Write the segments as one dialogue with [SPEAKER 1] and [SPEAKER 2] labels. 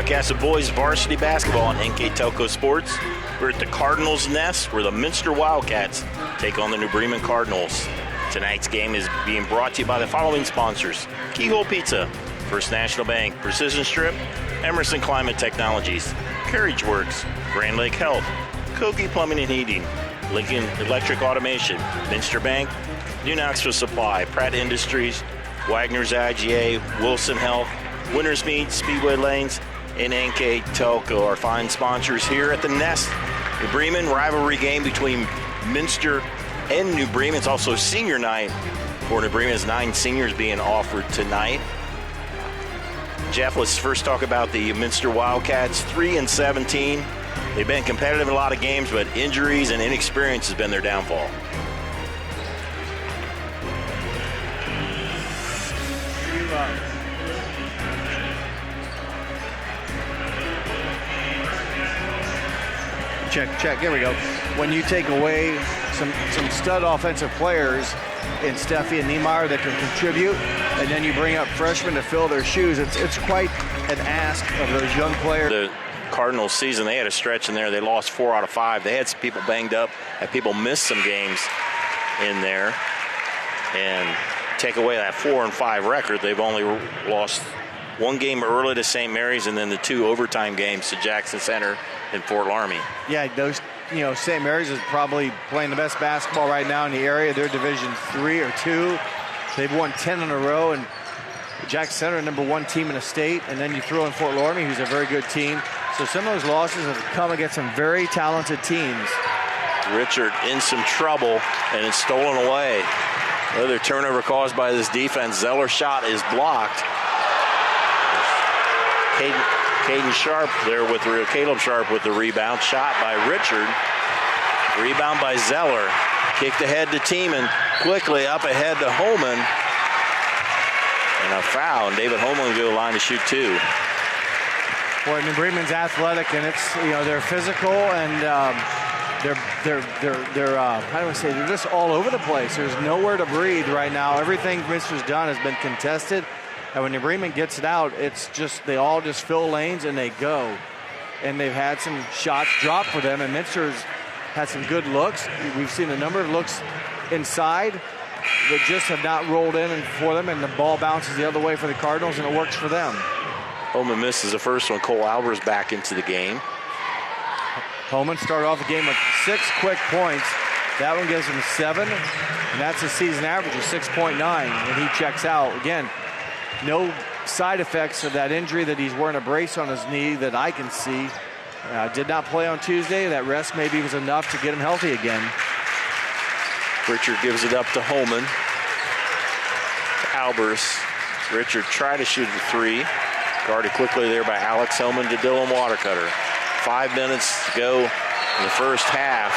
[SPEAKER 1] Broadcast of boys varsity basketball on NKTelco Sports. We're at the Cardinals' nest where the Minster Wildcats take on the New Bremen Cardinals. Tonight's game is being brought to you by the following sponsors: Keyhole Pizza, First National Bank, Precision Strip, Emerson Climate Technologies, Carriage Works, Grand Lake Health, Kogi Plumbing and Heating, Lincoln Electric Automation, Minster Bank, New Knoxville Supply, Pratt Industries, Wagner's IGA, Wilson Health, Winners Meat, Speedway Lanes, and NKTelco are fine sponsors here at the Nest. New Bremen rivalry game between Minster and New Bremen. It's also senior night for New Bremen. There's 9 seniors being offered tonight. Jeff, let's first talk about the Minster Wildcats. 3-17. They've been competitive in a lot of games, but injuries and inexperience has been their downfall.
[SPEAKER 2] Check, here we go. When you take away some stud offensive players in Steffi and Niemeyer that can contribute, and then you bring up freshmen to fill their shoes, it's quite an ask of those young players.
[SPEAKER 1] The Cardinals season, they had a stretch in there. They lost 4 out of 5. They had some people banged up, had people miss some games in there. And take away that 4-5 record, they've only lost 1 game early to St. Mary's and then the 2 overtime games to Jackson Center and Fort Laramie.
[SPEAKER 2] Yeah, those, St. Mary's is probably playing the best basketball right now in the area. They're Division 3 or 2. They've won 10 in a row, and Jackson Center, number 1 team in the state, and then you throw in Fort Laramie, who's a very good team. So some of those losses have come against some very talented teams.
[SPEAKER 1] Richard in some trouble, and it's stolen away. Another turnover caused by this defense. Zeller's shot is blocked. Caleb Sharp with the rebound. Shot by Richard. Rebound by Zeller. Kicked ahead to Tiemann. Quickly up ahead to Holman. And a foul. And David Holman will go to the line to shoot 2.
[SPEAKER 2] Boy, New Bremen's athletic, and it's they're physical, and they're how do I say, they're just all over the place. There's nowhere to breathe right now. Everything Minster's done has been contested. And when New Bremen gets it out, it's just, they all just fill lanes and they go. And they've had some shots drop for them, and Minster's had some good looks. We've seen a number of looks inside that just have not rolled in for them, and the ball bounces the other way for the Cardinals, and it works for them.
[SPEAKER 1] Holman misses the first one. Cole Albers back into the game.
[SPEAKER 2] Holman started off the game with 6 quick points. That one gives him 7, and that's his season average of 6.9, and he checks out. Again, no side effects of that injury that he's wearing a brace on his knee that I can see. Did not play on Tuesday. That rest maybe was enough to get him healthy again.
[SPEAKER 1] Richard gives it up to Holman. Albers. Richard tried to shoot the 3. Guarded quickly there by Alex Holman to Dylan Watercutter. 5 minutes to go in the first half.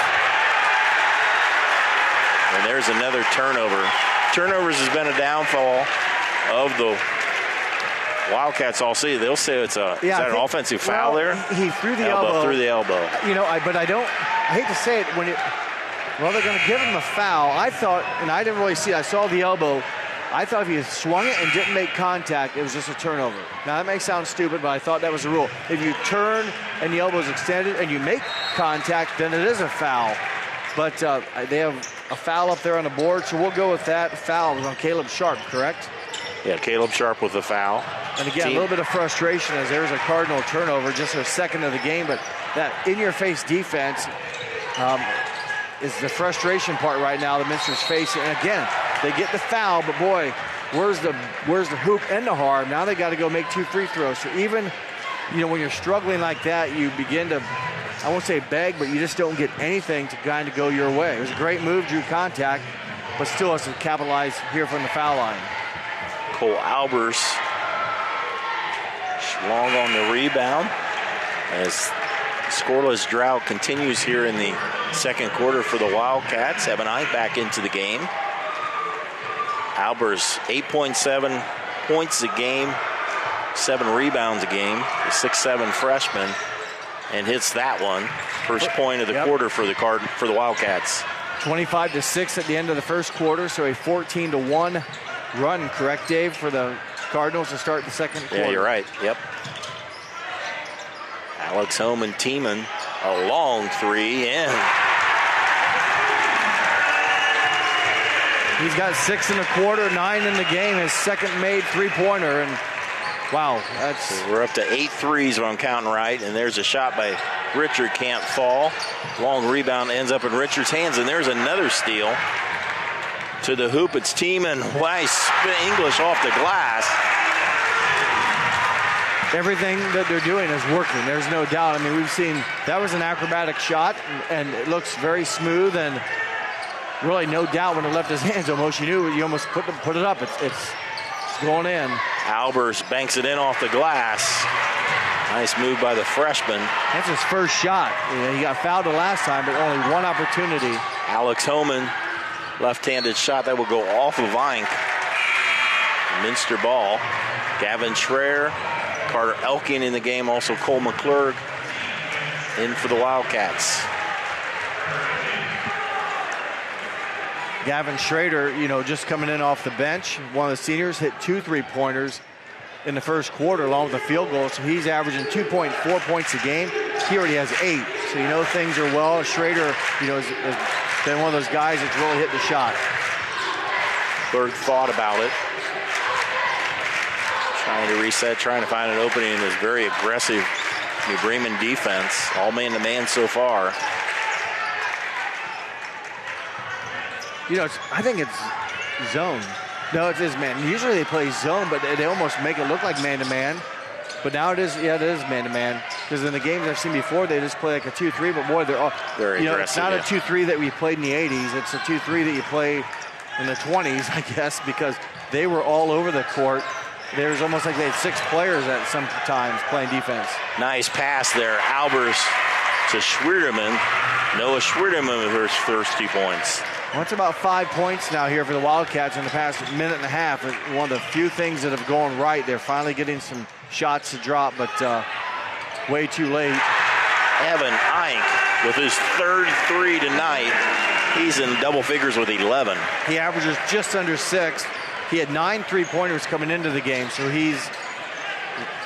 [SPEAKER 1] And there's another turnover. Turnovers has been a downfall of the Wildcats all season. They'll say it's is that an offensive foul there?
[SPEAKER 2] He threw the elbow.
[SPEAKER 1] Through the elbow.
[SPEAKER 2] I hate to say it, they're going to give him a foul. I thought, and I didn't really see it, I saw the elbow. I thought if he swung it and didn't make contact, it was just a turnover. Now, that may sound stupid, but I thought that was the rule. If you turn and the elbow is extended and you make contact, then it is a foul. But they have a foul up there on the board, so we'll go with that. Foul was on Caleb Sharp, correct?
[SPEAKER 1] Yeah, Caleb Sharp with the foul.
[SPEAKER 2] And again, a little bit of frustration as there's a Cardinal turnover, just their second of the game, but that in-your-face defense is the frustration part right now that Minster's facing. And again, they get the foul, but boy, where's the hoop and the harm? Now they got to go make 2 free throws. So even, when you're struggling like that, you begin to, I won't say beg, but you just don't get anything to kind of go your way. It was a great move, drew contact, but still has to capitalize here from the foul line.
[SPEAKER 1] Cole Albers long on the rebound as scoreless drought continues here in the second quarter for the Wildcats. Ebonite back into the game. Albers 8.7 points a game, 7 rebounds a game, the 6'7" freshman, and hits that one. First point of the quarter for the Wildcats. 25-6
[SPEAKER 2] at the end of the first quarter, so a 14-1 run, correct, Dave, for the Cardinals to start the second quarter?
[SPEAKER 1] Yeah, you're right. Yep. Alex Holman teaming a long three in.
[SPEAKER 2] He's got 6 1/4, 9 in the game. His second made three-pointer, and wow, that's.
[SPEAKER 1] So we're up to 8 threes if I'm counting right, and there's a shot by Richard, can't fall. Long rebound ends up in Richard's hands, and there's another steal. To the hoop, it's Teeman. Nice English off the glass.
[SPEAKER 2] Everything that they're doing is working. There's no doubt. I mean, we've seen that was an acrobatic shot, and it looks very smooth, and really no doubt when it left his hands almost. You knew you almost put it up. It's going in.
[SPEAKER 1] Albers banks it in off the glass. Nice move by the freshman.
[SPEAKER 2] That's his first shot. He got fouled the last time, but only one opportunity.
[SPEAKER 1] Alex Holman, left-handed shot that will go off of Vink. Minster ball. Gavin Schreier, Carter Elkin in the game, also Cole McClurg in for the Wildcats.
[SPEAKER 2] Gavin Schrader, just coming in off the bench, one of the seniors, hit 2 3-pointers in the first quarter along with a field goal, so he's averaging 2.4 points a game. He already has 8, so things are well. Schrader, has been one of those guys that's really hit the shot.
[SPEAKER 1] Berg thought about it. Trying to reset, trying to find an opening in this very aggressive New Bremen defense. All man-to-man so far.
[SPEAKER 2] I think it's zone. No, it is man. Usually they play zone, but they almost make it look like man-to-man. But now it is man-to-man. Because in the games I've seen before, they just play like a 2-3. But boy, they're all
[SPEAKER 1] very aggressive.
[SPEAKER 2] It's not a 2-3 that we played in the 80s. It's a 2-3 that you play in the 20s, I guess, because they were all over the court. There's almost like they had 6 players at some times playing defense.
[SPEAKER 1] Nice pass there. Albers to Schwierdeman. Noah Schwierdeman with his first 2 points.
[SPEAKER 2] Well, it's about 5 points now here for the Wildcats in the past minute and a half. One of the few things that have gone right. They're finally getting some shots to drop, but way too late.
[SPEAKER 1] Evan Ike with his 3rd three tonight. He's in double figures with 11.
[SPEAKER 2] He averages just under 6. He had 9 3-pointers coming into the game, so he's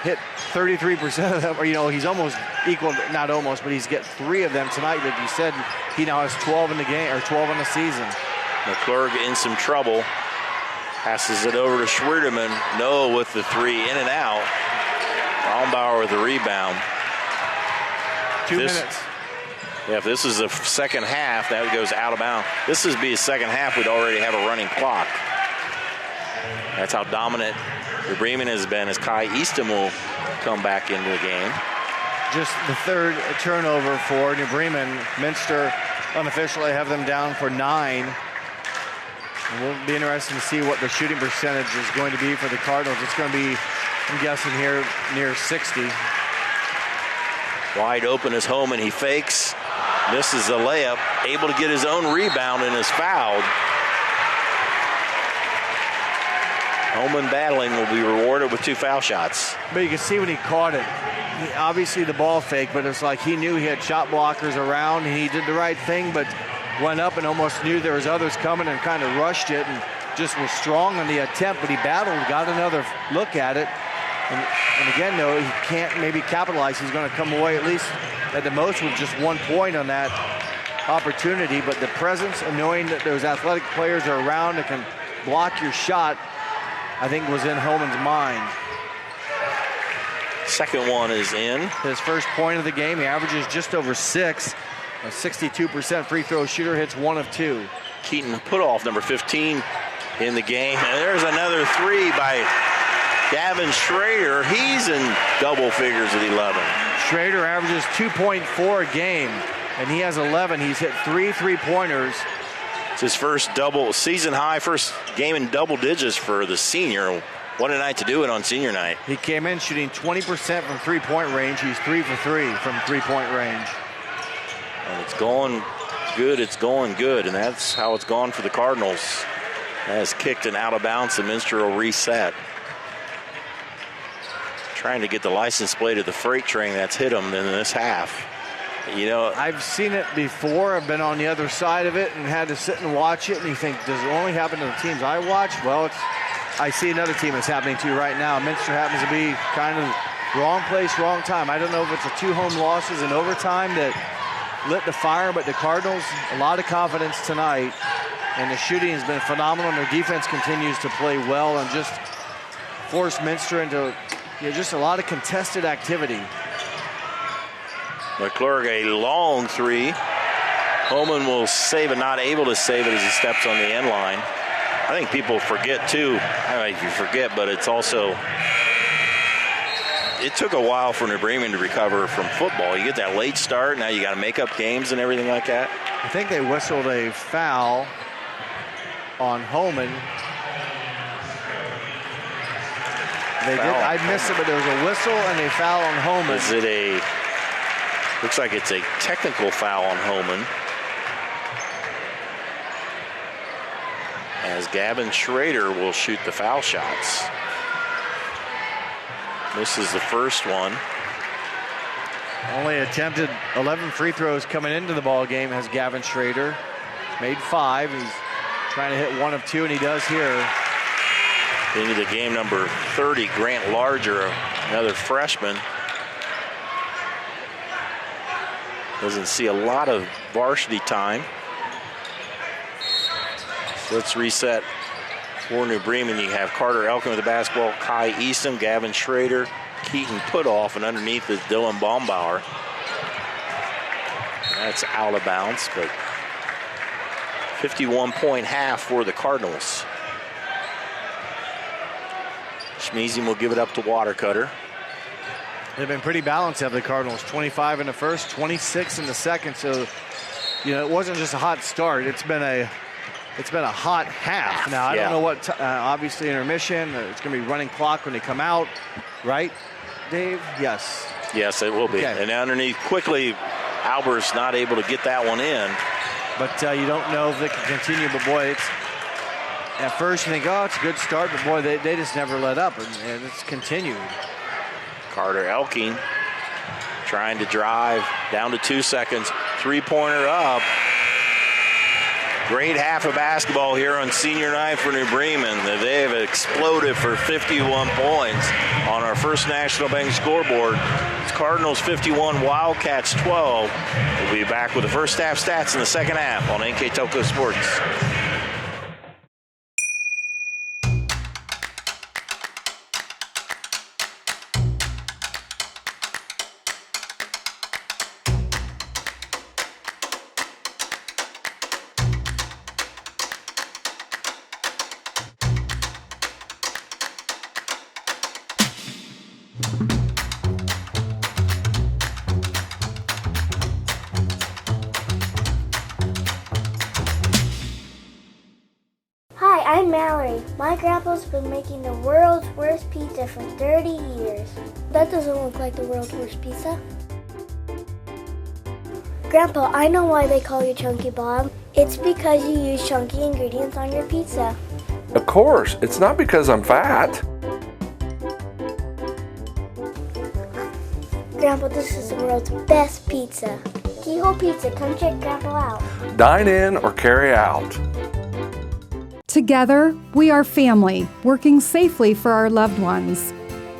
[SPEAKER 2] hit 33% of them. Or, he's almost equal, not almost, but he's got 3 of them tonight. Like you said, he now has 12 in the game, or 12 in the season.
[SPEAKER 1] McClurg in some trouble. Passes it over to Schwierdeman. Noah with the 3 in and out. Baumauer with the rebound.
[SPEAKER 2] 2 minutes.
[SPEAKER 1] Yeah, if this is the second half, that goes out of bounds. This would be a second half, we'd already have a running clock. That's how dominant New Bremen has been, as Kai Easton will come back into the game.
[SPEAKER 2] Just the 3rd turnover for New Bremen. Minster unofficially have them down for 9. And we'll be interested to see what the shooting percentage is going to be for the Cardinals. It's going to be, I'm guessing here, near 60.
[SPEAKER 1] Wide open is Holman. He fakes, misses the layup, able to get his own rebound and is fouled. Holman battling will be rewarded with 2 foul shots.
[SPEAKER 2] But you can see when he caught it, obviously the ball fake, but it's like he knew he had shot blockers around. He did the right thing, but went up and almost knew there was others coming and kind of rushed it and just was strong on the attempt, but he battled, got another look at it. And again, though, he can't maybe capitalize. He's going to come away at least at the most with just 1 point on that opportunity, but the presence of knowing that those athletic players are around that can block your shot, I think was in Holman's mind.
[SPEAKER 1] Second one is in.
[SPEAKER 2] His first point of the game, he averages just over 6. A 62% free throw shooter, hits 1 of 2.
[SPEAKER 1] Keaton Putoff, number 15 in the game. And there's another 3 by Gavin Schrader. He's in double figures at 11.
[SPEAKER 2] Schrader averages 2.4 a game, and he has 11. He's hit 3 3-pointers.
[SPEAKER 1] It's his first season high, first game in double digits for the senior. What a night to do it on senior night.
[SPEAKER 2] He came in shooting 20% from 3-point range. He's 3 for 3 from 3-point range.
[SPEAKER 1] And it's going good, and that's how it's gone for the Cardinals. That is kicked and out of bounds, and Minster will reset. Trying to get the license plate of the freight train that's hit him in this half.
[SPEAKER 2] I've seen it before. I've been on the other side of it and had to sit and watch it, and you think, does it only happen to the teams I watch? Well, I see another team it's happening to right now. Minster happens to be kind of Wrong place, wrong time. I don't know if it's the 2 home losses in overtime that lit the fire, but the Cardinals, a lot of confidence tonight, and the shooting has been phenomenal, and their defense continues to play well and just force Minster into just a lot of contested activity.
[SPEAKER 1] McClurg, a long 3. Holman will save it, not able to save it as he steps on the end line. I think people forget, too. I don't know if you forget, but it's also, it took a while for New Bremen to recover from football. You get that late start, now you got to make up games and everything like that.
[SPEAKER 2] I think they whistled a foul on Holman. They did. I missed it, but there was a whistle and a foul on Holman.
[SPEAKER 1] Is it a, looks like it's a technical foul on Holman. As Gavin Schrader will shoot the foul shots. This is the first one.
[SPEAKER 2] Only attempted 11 free throws coming into the ball game has Gavin Schrader. Made 5. He's trying to hit 1 of 2, and he does here.
[SPEAKER 1] Into the game number 30, Grant Larger, another freshman. Doesn't see a lot of varsity time. So let's reset for New Bremen. You have Carter Elkin with the basketball, Kai Easton, Gavin Schrader, Keaton Putoff, and underneath is Dylan Baumbauer. That's out of bounds, but 51-point half for the Cardinals. Schmeezing will give it up to Watercutter.
[SPEAKER 2] They've been pretty balanced, have the Cardinals. 25 in the first, 26 in the second. So, it wasn't just a hot start. It's been a hot half. Now, I don't know what, obviously intermission. It's going to be running clock when they come out, right, Dave? Yes.
[SPEAKER 1] Yes, it will be. Okay. And underneath quickly, Albert's not able to get that one in.
[SPEAKER 2] But you don't know if they can continue. But, boy, at first you think, oh, it's a good start. But, boy, they just never let up, and it's continued.
[SPEAKER 1] Carter Elking trying to drive down to 2 seconds. 3-pointer up. Great half of basketball here on senior night for New Bremen. They have exploded for 51 points on our First National Bank scoreboard. It's Cardinals 51, Wildcats 12. We'll be back with the first half stats in the second half on NKTelco Sports.
[SPEAKER 3] I'm Mallory. My grandpa's been making the world's worst pizza for 30 years. That doesn't look like the world's worst pizza. Grandpa, I know why they call you Chunky Bob. It's because you use chunky ingredients on your pizza.
[SPEAKER 4] Of course, it's not because I'm fat.
[SPEAKER 3] Grandpa, this is the world's best pizza. Keyhole Pizza, come check Grandpa out.
[SPEAKER 4] Dine in or carry out.
[SPEAKER 5] Together, we are family, working safely for our loved ones.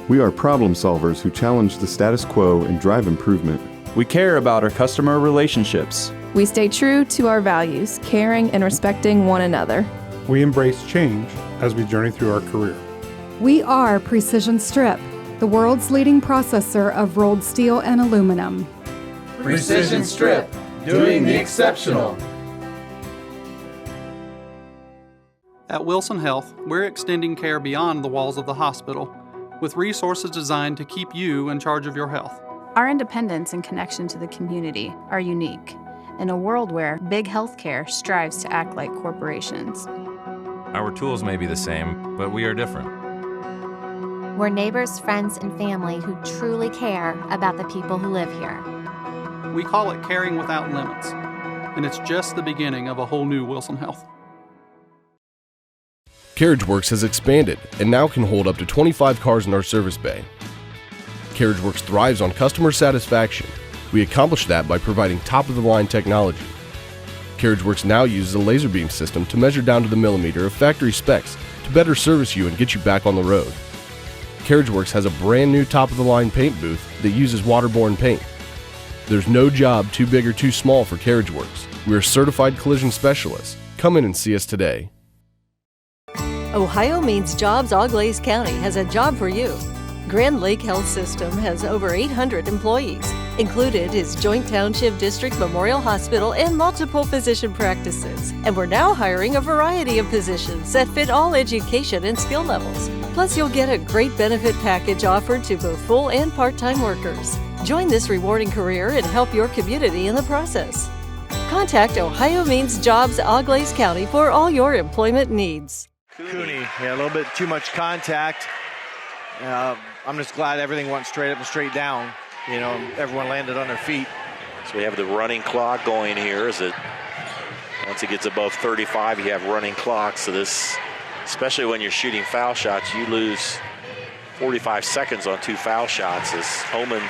[SPEAKER 6] We are problem solvers who challenge the status quo and drive improvement.
[SPEAKER 7] We care about our customer relationships.
[SPEAKER 8] We stay true to our values, caring and respecting one another.
[SPEAKER 9] We embrace change as we journey through our career.
[SPEAKER 5] We are Precision Strip, the world's leading processor of rolled steel and aluminum.
[SPEAKER 10] Precision Strip, doing the exceptional.
[SPEAKER 11] At Wilson Health, we're extending care beyond the walls of the hospital, with resources designed to keep you in charge of your health.
[SPEAKER 8] Our independence and connection to the community are unique, in a world where big healthcare strives to act like corporations.
[SPEAKER 12] Our tools may be the same, but we are different.
[SPEAKER 13] We're neighbors, friends, and family who truly care about the people who live here.
[SPEAKER 11] We call it caring without limits, and it's just the beginning of a whole new Wilson Health.
[SPEAKER 14] CarriageWorks has expanded and now can hold up to 25 cars in our service bay. CarriageWorks thrives on customer satisfaction. We accomplish that by providing top-of-the-line technology. CarriageWorks now uses a laser beam system to measure down to the millimeter of factory specs to better service you and get you back on the road. CarriageWorks has a brand new top-of-the-line paint booth that uses waterborne paint. There's no job too big or too small for CarriageWorks. We're certified collision specialists. Come in and see us today.
[SPEAKER 15] Ohio Means Jobs Auglaize County has a job for you. Grand Lake Health System has over 800 employees. Included is Joint Township District Memorial Hospital and multiple physician practices. And we're now hiring a variety of positions that fit all education and skill levels. Plus, you'll get a great benefit package offered to both full and part-time workers. Join this rewarding career and help your community in the process. Contact Ohio Means Jobs Auglaize County for all your employment needs.
[SPEAKER 2] Cooney, a little bit too much contact. I'm just glad everything went straight up and straight down. Everyone landed on their feet.
[SPEAKER 1] So we have the running clock going here. Once it gets above 35, you have running clock. So this, especially when you're shooting foul shots, you lose 45 seconds on 2 foul shots. As Homan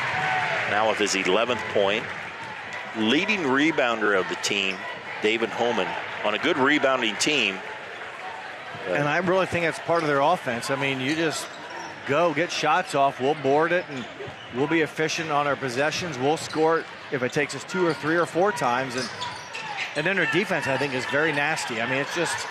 [SPEAKER 1] now with his 11th point. Leading rebounder of the team, David Homan, on a good rebounding team.
[SPEAKER 2] And I really think that's part of their offense. I mean, you just go get shots off. We'll board it, and we'll be efficient on our possessions. We'll score it if it takes us 2 or 3 or 4 times. And then their defense, I think, is very nasty. I mean, it's just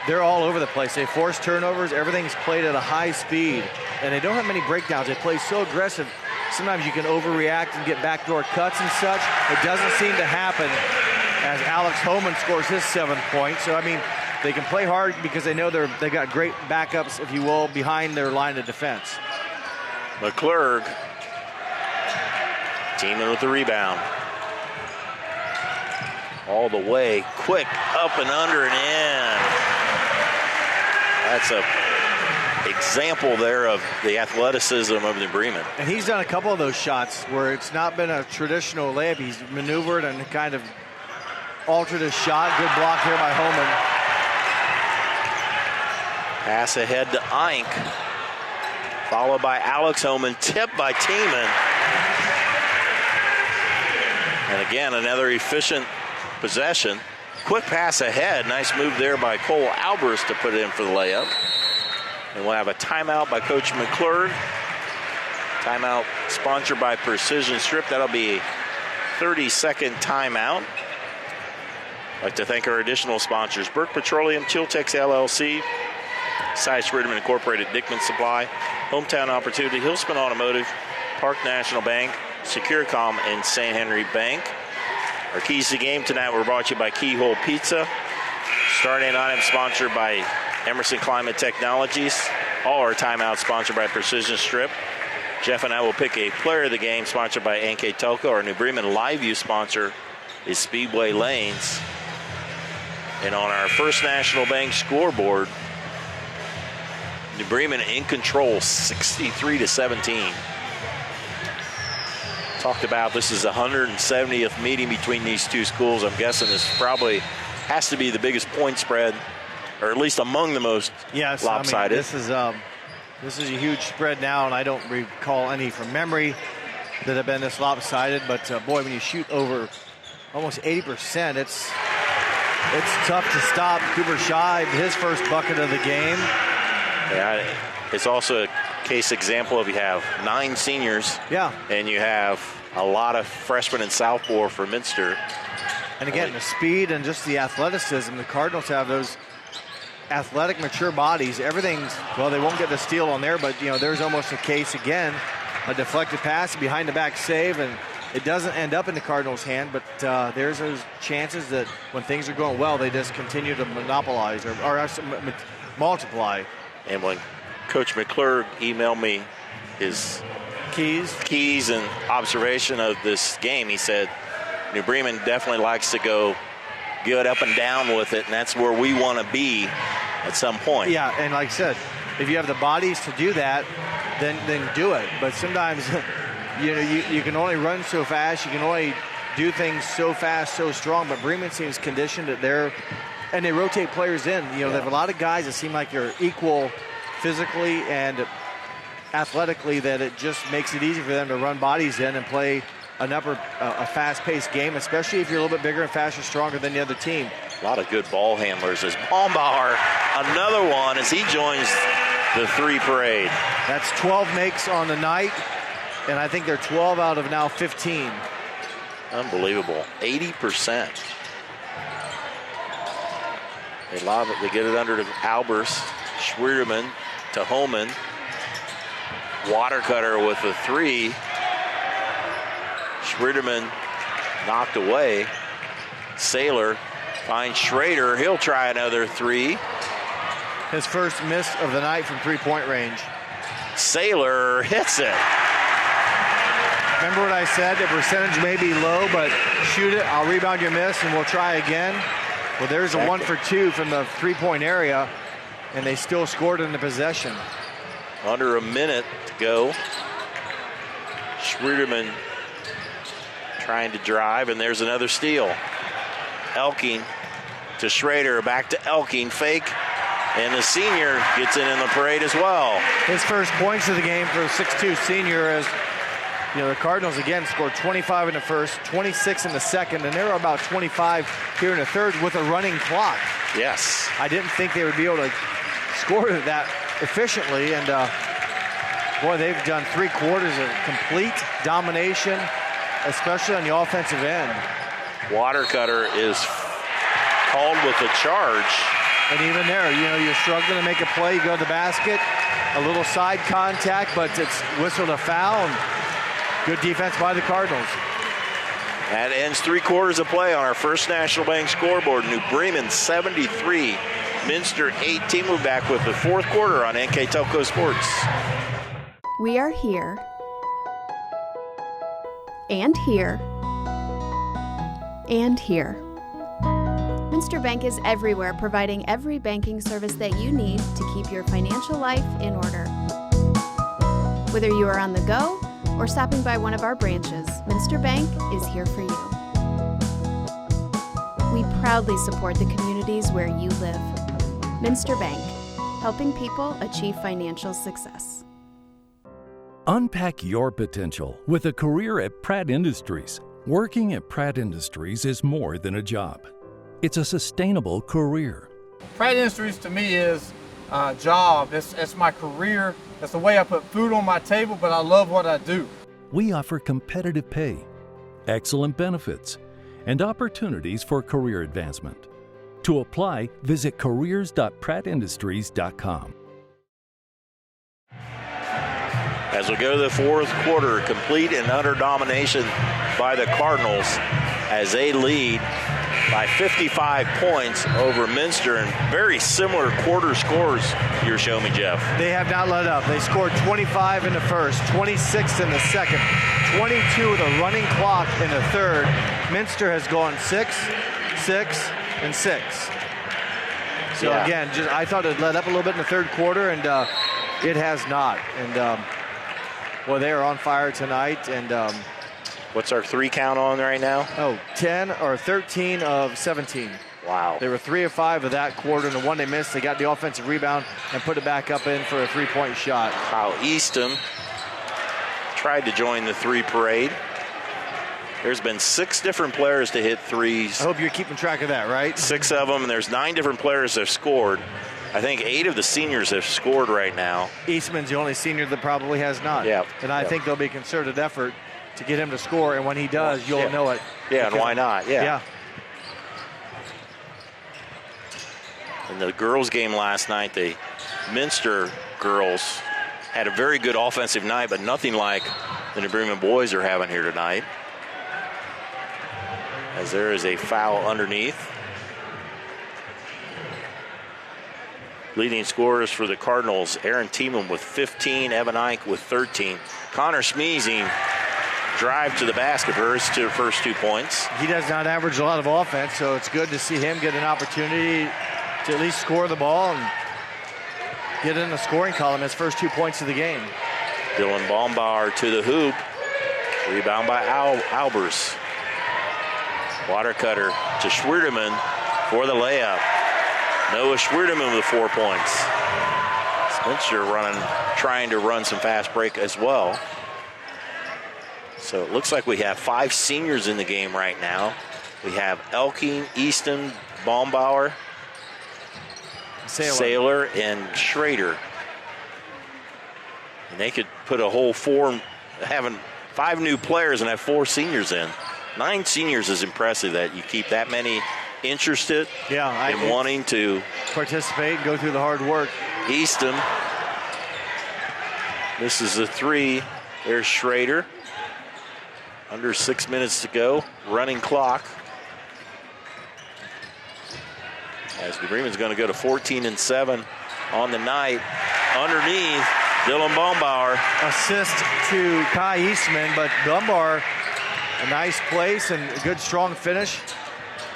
[SPEAKER 2] they're all over the place. They force turnovers. Everything's played at a high speed, and they don't have many breakdowns. They play so aggressive. Sometimes you can overreact and get backdoor cuts and such. It doesn't seem to happen as Alex Homan scores his 7th point. So, I mean, they can play hard because they know they got great backups, if you will, behind their line of defense.
[SPEAKER 1] McClurg teaming with the rebound. All the way, quick, up and under and in. That's a example there of the athleticism of the Bremen.
[SPEAKER 2] And he's done a couple of those shots where it's not been a traditional layup. He's maneuvered and kind of altered his shot. Good block here by Homan.
[SPEAKER 1] Pass ahead to Eink, followed by Alex Homan, tipped by Tiemann. And again, another efficient possession. Quick pass ahead. Nice move there by Cole Albers to put it in for the layup. And we'll have a timeout by Coach McClurg. Timeout sponsored by Precision Strip. That'll be a 30-second timeout. I'd like to thank our additional sponsors, Burke Petroleum, Chiltex LLC, Sice Ridman Incorporated, Dickman Supply, Hometown Opportunity, Hillspin Automotive, Park National Bank, Securicom, and St. Henry Bank. Our keys to the game tonight were brought to you by Keyhole Pizza. Starting item sponsored by Emerson Climate Technologies. All our timeouts sponsored by Precision Strip. Jeff and I will pick a player of the game sponsored by NKTelco. Our New Bremen Live View sponsor is Speedway Lanes. And on our First National Bank scoreboard, New Bremen in control, 63-17. Talked about this is the 170th meeting between these two schools. I'm guessing this probably has to be the biggest point spread, or at least among the most lopsided.
[SPEAKER 2] I mean, this is a huge spread now, and I don't recall any from memory that have been this lopsided. But boy, when you shoot over almost 80%, it's tough to stop. Cooper Shive, his first bucket of the game.
[SPEAKER 1] Yeah, it's also a case example of you have 9 seniors.
[SPEAKER 2] Yeah.
[SPEAKER 1] And you have a lot of freshmen in Southport for Minster.
[SPEAKER 2] And again, the speed and just the athleticism. The Cardinals have those athletic, mature bodies. Everything's, well, they won't get the steal on there, but, there's almost a case again. A deflected pass, behind the back save, and it doesn't end up in the Cardinals' hand, but there's those chances that when things are going well, they just continue to monopolize or multiply.
[SPEAKER 1] And when Coach McClurg emailed me his keys and observation of this game, he said New Bremen definitely likes to go good up and down with it, and that's where we want to be at some point.
[SPEAKER 2] Yeah, and like I said, if you have the bodies to do that, then do it. But sometimes you can only run so fast, you can only do things so fast, so strong, but Bremen seems conditioned that and they rotate players in. They have a lot of guys that seem like they're equal physically and athletically, that it just makes it easy for them to run bodies in and play a fast-paced game, especially if you're a little bit bigger and faster, stronger than the other team.
[SPEAKER 1] A lot of good ball handlers. As Baumbauer, another one, as he joins the three parade.
[SPEAKER 2] That's 12 makes on the night, and I think they're 12 out of now 15.
[SPEAKER 1] Unbelievable. 80%. They lob it. They get it under to Albers. Schwierdeman to Holman. Watercutter with the three. Schwierdeman knocked away. Saylor finds Schrader. He'll try another three.
[SPEAKER 2] His first miss of the night from three-point range.
[SPEAKER 1] Saylor hits it.
[SPEAKER 2] Remember what I said? The percentage may be low, but shoot it. I'll rebound your miss, and we'll try again. Well, there's a 1 for 2 from the three-point area, and they still scored in the possession.
[SPEAKER 1] Under a minute to go. Schwierdeman trying to drive, and there's another steal. Elking to Schrader, back to Elking, fake, and the senior gets in the parade as well.
[SPEAKER 2] His first points of the game for a 6'2 senior, as you know, the Cardinals again scored 25 in the first, 26 in the second, and they were about 25 here in the third with a running clock.
[SPEAKER 1] Yes.
[SPEAKER 2] I didn't think they would be able to score that efficiently, and boy, they've done 3 quarters of complete domination, especially on the offensive end.
[SPEAKER 1] Watercutter is called with a charge.
[SPEAKER 2] And even there, you know, you're struggling to make a play, you go to the basket, a little side contact, but it's whistled a foul. And good defense by the Cardinals.
[SPEAKER 1] That ends 3 quarters of play on our First National Bank scoreboard. New Bremen 73, Minster 18. We're back with the 4th quarter on NKTelco Sports.
[SPEAKER 16] We are here, and here, and here. Minster Bank is everywhere, providing every banking service that you need to keep your financial life in order. Whether you are on the go or stopping by one of our branches, Minster Bank is here for you. We proudly support the communities where you live. Minster Bank, helping people achieve financial success.
[SPEAKER 17] Unpack your potential with a career at Pratt Industries. Working at Pratt Industries is more than a job. It's a sustainable career.
[SPEAKER 18] Pratt Industries to me is a job. It's my career. It's the way I put food on my table, but I love what I do.
[SPEAKER 17] We offer competitive pay, excellent benefits, and opportunities for career advancement. To apply, visit careers.prattindustries.com.
[SPEAKER 1] As we go to the 4th quarter, complete and utter domination by the Cardinals as they lead by 55 points over Minster, and very similar quarter scores you're showing me, Jeff.
[SPEAKER 2] They have not let up. They scored 25 in the first, 26 in the second, 22 with a running clock in the third. Minster has gone 6, 6, and 6. So again, I thought it let up a little bit in the third quarter, and it has not. And well, they are on fire tonight. And
[SPEAKER 1] what's our 3 count on right now?
[SPEAKER 2] 13 of 17.
[SPEAKER 1] Wow.
[SPEAKER 2] They were 3 of 5 of that quarter, and the one they missed, they got the offensive rebound and put it back up in for a 3-point shot.
[SPEAKER 1] Kyle Easton tried to join the 3 parade. There's been 6 different players to hit threes.
[SPEAKER 2] I hope you're keeping track of that, right?
[SPEAKER 1] 6 of them, and there's 9 different players that have scored. I think 8 of the seniors have scored right now.
[SPEAKER 2] Eastman's the only senior that probably has not.
[SPEAKER 1] Yeah.
[SPEAKER 2] And I think there'll be a concerted effort to get him to score, and when he does, you'll know it.
[SPEAKER 1] Yeah, and why not?
[SPEAKER 2] Yeah.
[SPEAKER 1] In the girls' game last night, the Minster girls had a very good offensive night, but nothing like the New Bremen boys are having here tonight. As there is a foul underneath. Leading scorers for the Cardinals, Aaron Tiemann with 15, Evan Ike with 13. Connor Smeezing drive to the basket for his first 2 points.
[SPEAKER 2] He does not average a lot of offense, so it's good to see him get an opportunity to at least score the ball and get in the scoring column, his first 2 points of the game.
[SPEAKER 1] Dylan Baumbauer to the hoop. Rebound by Albers. Watercutter to Schwierdeman for the layup. Noah Schwierdeman with 4 points. Spencer trying to run some fast break as well. So it looks like we have 5 seniors in the game right now. We have Elking, Easton, Baumbauer, Saylor, and Schrader. And they could put a whole having 5 new players and have 4 seniors in. 9 seniors is impressive that you keep that many interested in wanting to
[SPEAKER 2] participate and go through the hard work.
[SPEAKER 1] Easton. This is a 3. There's Schrader. Under 6 minutes to go. Running clock. As New Bremen's going to go to 14-7 on the night. Underneath, Dylan Bombauer.
[SPEAKER 2] Assist to Kai Eastman, but Dunbar, a nice place and a good strong finish.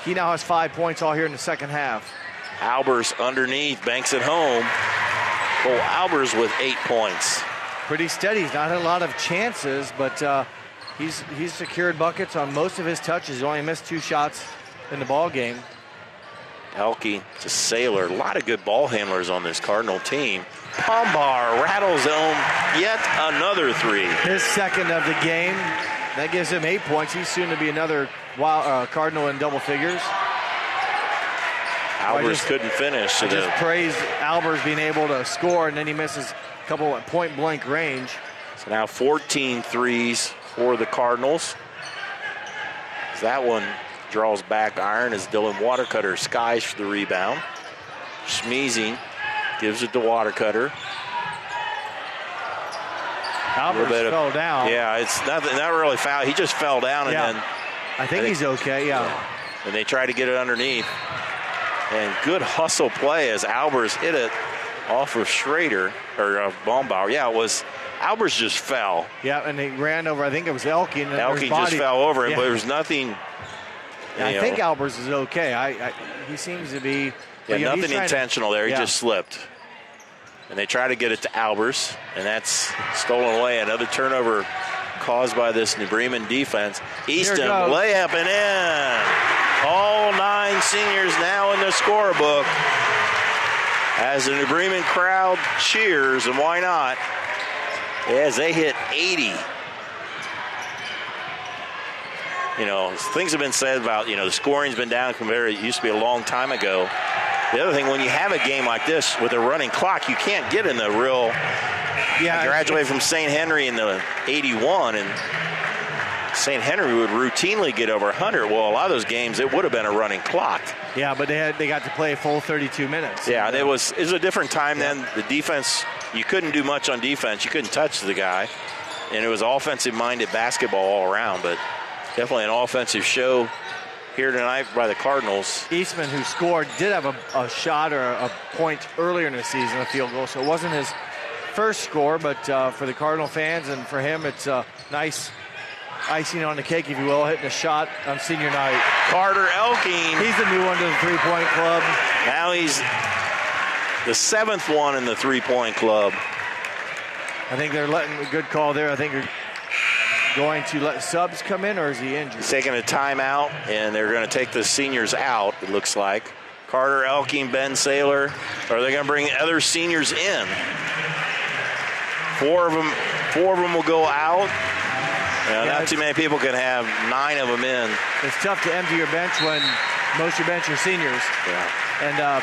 [SPEAKER 2] He now has 5 points all here in the second half.
[SPEAKER 1] Albers underneath, banks it home. Cole Albers with 8 points.
[SPEAKER 2] Pretty steady. He's not had a lot of chances, but he's secured buckets on most of his touches. He only missed 2 shots in the ball game.
[SPEAKER 1] Elke to Sailor. A lot of good ball handlers on this Cardinal team. Pombar rattles home yet another 3.
[SPEAKER 2] His second of the game. That gives him 8 points. He's soon to be another Cardinal in double figures.
[SPEAKER 1] Albers couldn't finish.
[SPEAKER 2] I just praise Albers being able to score, and then he misses a couple at point-blank range.
[SPEAKER 1] So now 14 threes for the Cardinals. That one draws back iron as Dylan Watercutter skies for the rebound. Schmeezing gives it to Watercutter.
[SPEAKER 2] Albers fell down.
[SPEAKER 1] Yeah, it's not really foul. He just fell down, and then
[SPEAKER 2] I think he's okay. Yeah.
[SPEAKER 1] And they try to get it underneath. And good hustle play as Albers hit it off of Schrader or Bombauer. Yeah, it was Albers just fell.
[SPEAKER 2] Yeah, and he ran over. I think it was Elke. And
[SPEAKER 1] Elke just fell over him, but there was nothing.
[SPEAKER 2] I think Albers is okay. He seems to be.
[SPEAKER 1] Yeah, nothing intentional there. He just slipped. And they try to get it to Albers, and that's stolen away. Another turnover caused by this New Bremen defense. Easton layup and in. All 9 seniors now in the scorebook as the New Bremen crowd cheers, and why not, as they hit 80. You know, things have been said about, the scoring's been down compared to it used to be a long time ago. The other thing, when you have a game like this with a running clock, you can't get in the real. I graduated from St. Henry in the 81, and St. Henry would routinely get over 100. Well, a lot of those games, it would have been a running clock.
[SPEAKER 2] Yeah, but they got to play a full 32 minutes.
[SPEAKER 1] Yeah, and it was a different time then. The defense, you couldn't do much on defense. You couldn't touch the guy. And it was offensive-minded basketball all around, but definitely an offensive show here tonight by the Cardinals.
[SPEAKER 2] Eastman, who scored, did have a shot or a point earlier in the season, a field goal, so it wasn't his first score, but for the Cardinal fans and for him, it's a nice icing on the cake, if you will, hitting a shot on senior night.
[SPEAKER 1] Carter Elking.
[SPEAKER 2] He's the new one to the three-point club.
[SPEAKER 1] Now he's the 7th one in the three-point club.
[SPEAKER 2] I think they're letting a good call there. I think they're going to let subs come in, or is he injured?
[SPEAKER 1] He's taking a timeout, and they're going to take the seniors out, it looks like. Carter Elking, Ben Saylor. Are they going to bring other seniors in? 4 of them will go out. Not too many people can have 9 of them in.
[SPEAKER 2] It's tough to empty your bench when most of your bench are seniors.
[SPEAKER 1] Yeah.
[SPEAKER 2] And I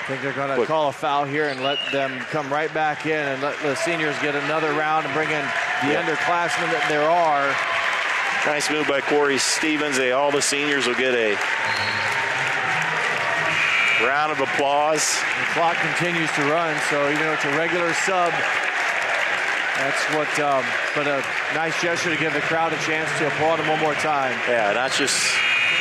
[SPEAKER 2] think they're going to call a foul here and let them come right back in and let the seniors get another round and bring in the underclassmen that there are.
[SPEAKER 1] Nice move by Corey Stevens. All the seniors will get a round of applause.
[SPEAKER 2] The clock continues to run, so even though it's a regular sub, that's what, but a nice gesture to give the crowd a chance to applaud him one more time.
[SPEAKER 1] Yeah, that's just,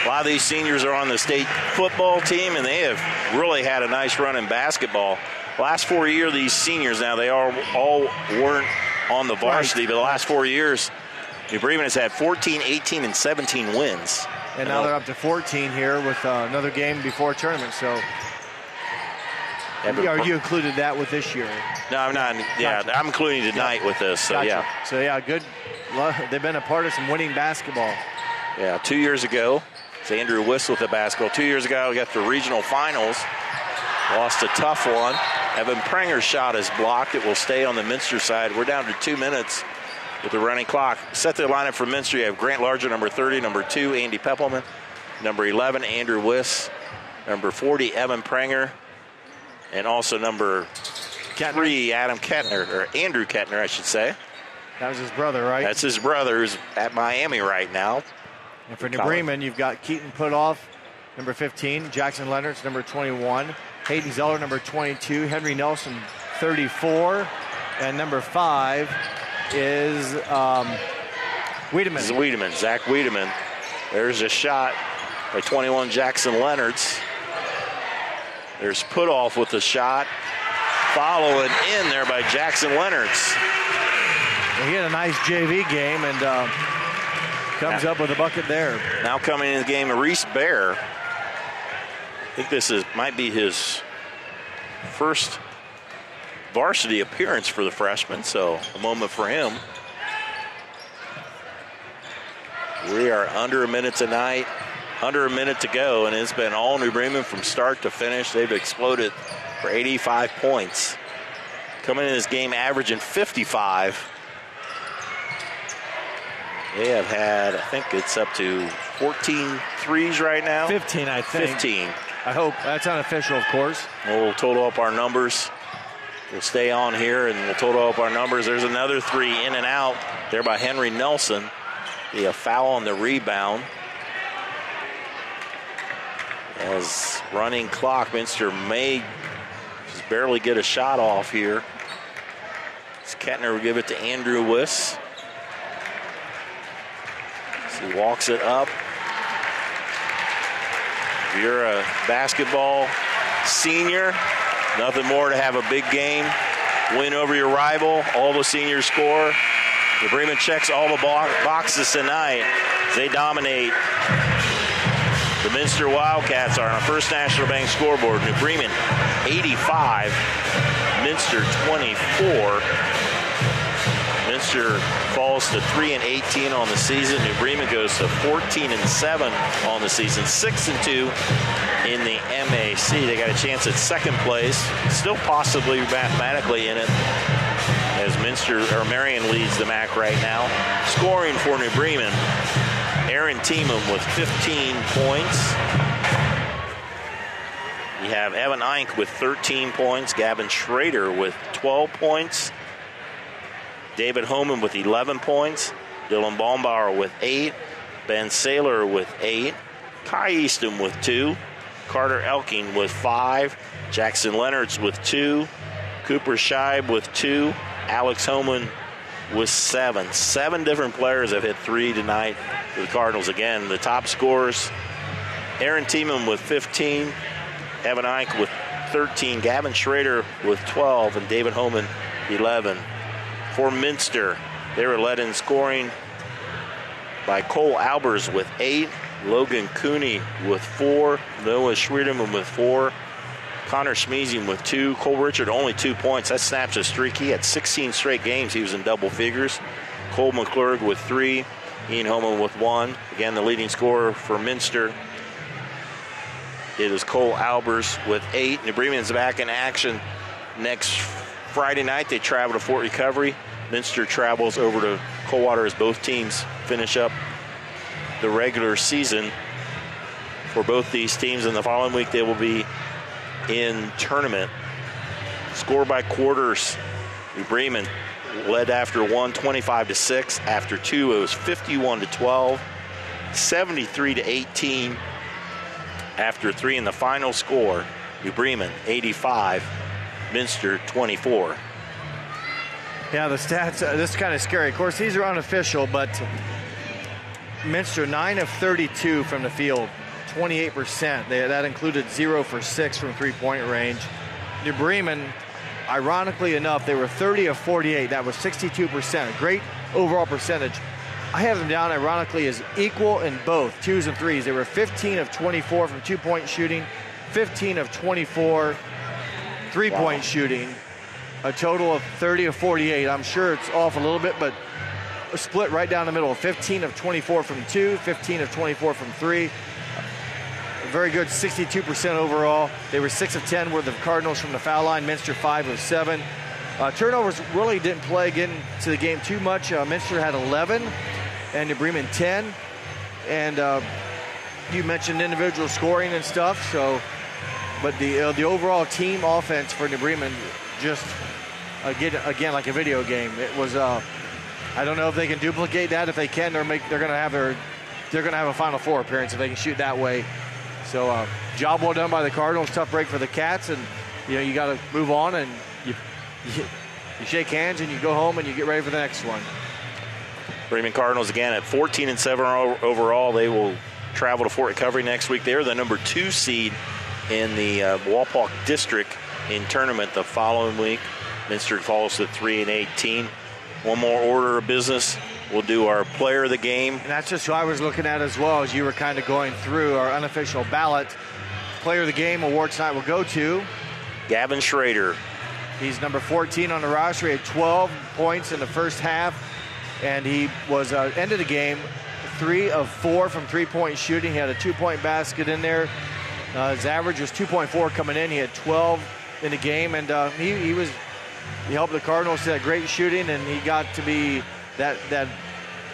[SPEAKER 1] a lot of these seniors are on the state football team, and they have really had a nice run in basketball. Last 4 years, these seniors now, they all weren't on the varsity, but the last 4 years, New Bremen has had 14, 18, and 17 wins.
[SPEAKER 2] And now they're up to 14 here with another game before tournament, so. Are you included that with this year?
[SPEAKER 1] No, I'm not. Yeah, gotcha. I'm including tonight with this, so
[SPEAKER 2] gotcha. So, good. They've been a part of some winning basketball.
[SPEAKER 1] Yeah, 2 years ago, it's Andrew Wiss with the basketball. 2 years ago, we got the regional finals. Lost a tough one. Evan Pranger's shot is blocked. It will stay on the Minster side. We're down to 2 minutes with the running clock. Set the lineup for Minster. You have Grant Larger, number 30, number 2, Andy Peppelman, number 11, Andrew Wiss, number 40, Evan Pranger, and also number 3, Adam Kettner, or Andrew Kettner, I should say.
[SPEAKER 2] That was his brother, right?
[SPEAKER 1] That's his brother, who's at Miami right now.
[SPEAKER 2] And for New Bremen, you've got Keaton Putoff, number 15, Jackson Leonard's number 21, Hayden Zeller, number 22, Henry Nelson, 34, and number 5 is Wiedemann.
[SPEAKER 1] This is Wiedemann, Zach Wiedemann. There's a shot by 21 Jackson Leonard's. There's Putoff with the shot. Following in there by Jackson Leonard's.
[SPEAKER 2] He had a nice JV game and comes up with a bucket there.
[SPEAKER 1] Now coming in the game, Reese Bear. I think this might be his first varsity appearance for the freshman, so a moment for him. We are under a minute tonight, under a minute to go, and it's been all New Bremen from start to finish. They've exploded for 85 points. Coming in this game averaging 55. They have had, I think it's up to 14 threes right now.
[SPEAKER 2] 15, I think.
[SPEAKER 1] 15.
[SPEAKER 2] I hope. That's unofficial, of course.
[SPEAKER 1] We'll total up our numbers. We'll stay on here and we'll total up our numbers. There's another 3 in and out there by Henry Nelson. A foul on the rebound. As running clock, Minster may just barely get a shot off here. As Kettner will give it to Andrew Wiss. He walks it up. If you're a basketball senior, nothing more to have a big game, win over your rival, all the seniors score. The Bremen checks all the boxes tonight. They dominate. The Minster Wildcats are on a First National Bank scoreboard. New Bremen 85, Minster 24. Minster falls to 3-18 on the season. New Bremen goes to 14-7 on the season, 6-2 in the MAC. They got a chance at second place, still possibly mathematically in it, as Marion leads the MAC right now. Scoring for New Bremen, Aaron Tiemann with 15 points. You have Evan Eink with 13 points, Gavin Schrader with 12 points, David Homan with 11 points, Dylan Baumbauer with 8, Ben Saylor with 8, Kai Easton with 2, Carter Elking with 5, Jackson Leonard's with 2, Cooper Scheib with 2, Alex Homan with 7. 7 different players have hit 3 tonight for the Cardinals. Again, the top scorers, Aaron Tiemann with 15, Evan Eink with 13, Gavin Schrader with 12, and David Homan 11. For Minster, they were led in scoring by Cole Albers with 8, Logan Cooney with 4, Noah Schwiedemann with 4, Connor Schmeezing with 2, Cole Richard only 2 points. That snaps a streak. He had 16 straight games. He was in double figures. Cole McClurg with 3, Ian Homan with 1. Again, the leading scorer for Minster, it is Cole Albers with 8. New Bremen's back in action next Friday night. They travel to Fort Recovery. Minster travels over to Coldwater as both teams finish up the regular season for both these teams. And the following week they will be in tournament. Score by quarters. New Bremen led after 1, 25-6. After 2, it was 51-12, 73-18. After 3 in the final score, New Bremen 85, Minster 24.
[SPEAKER 2] Yeah, the stats, this is kind of scary. Of course, these are unofficial, but Minster 9 of 32 from the field, 28%. That included 0 for 6 from three-point range. New Bremen, ironically enough, they were 30 of 48. That was 62%. Great overall percentage. I have them down, ironically, as equal in both 2s and 3s. They were 15 of 24 from two-point shooting, 15 of 24 three-point shooting, a total of 30 of 48. I'm sure it's off a little bit, but a split right down the middle. 15 of 24 from 2, 15 of 24 from 3. A very good 62% overall. They were 6 of 10 were the Cardinals from the foul line. Minster 5 of 7. Turnovers really didn't play into the game too much. Minster had 11 and New Bremen 10. And you mentioned individual scoring and stuff. So, but the overall team offense for New Bremen just again like a video game. It was. I don't know if they can duplicate that. If they can, they're gonna have a Final Four appearance if they can shoot that way. So job well done by the Cardinals. Tough break for the Cats, and you got to move on, and you shake hands and you go home and you get ready for the next one.
[SPEAKER 1] Bremen Cardinals again at 14-7 overall. They will travel to Fort Recovery next week. They're the number 2 seed in the Walpock District in tournament the following week. Minster falls to 3-18. One more order of business. We'll do our player of the game.
[SPEAKER 2] And that's just who I was looking at as well as you were kind of going through our unofficial ballot. Player of the game award tonight will go to
[SPEAKER 1] Gavin Schrader.
[SPEAKER 2] He's number 14 on the roster. He had 12 points in the first half, and he was ended the game 3 of 4 from three-point shooting. He had a 2-point basket in there. His average was 2.4 coming in. He had 12 in the game, and he helped the Cardinals to that great shooting, and he got to be that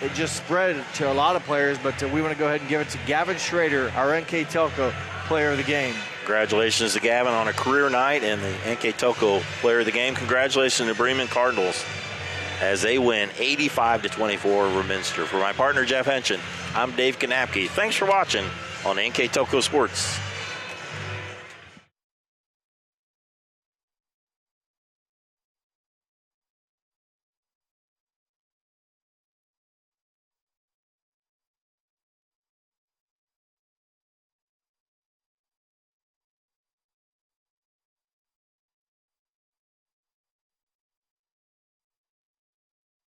[SPEAKER 2] it just spread to a lot of players, but we want to go ahead and give it to Gavin Schrader, our NKTelco player of the game.
[SPEAKER 1] Congratulations to Gavin on a career night and the NKTelco player of the game. Congratulations to Bremen Cardinals as they win 85-24 over Minster. For my partner, Jeff Henson, I'm Dave Kanapke. Thanks for watching on NKTelco Sports.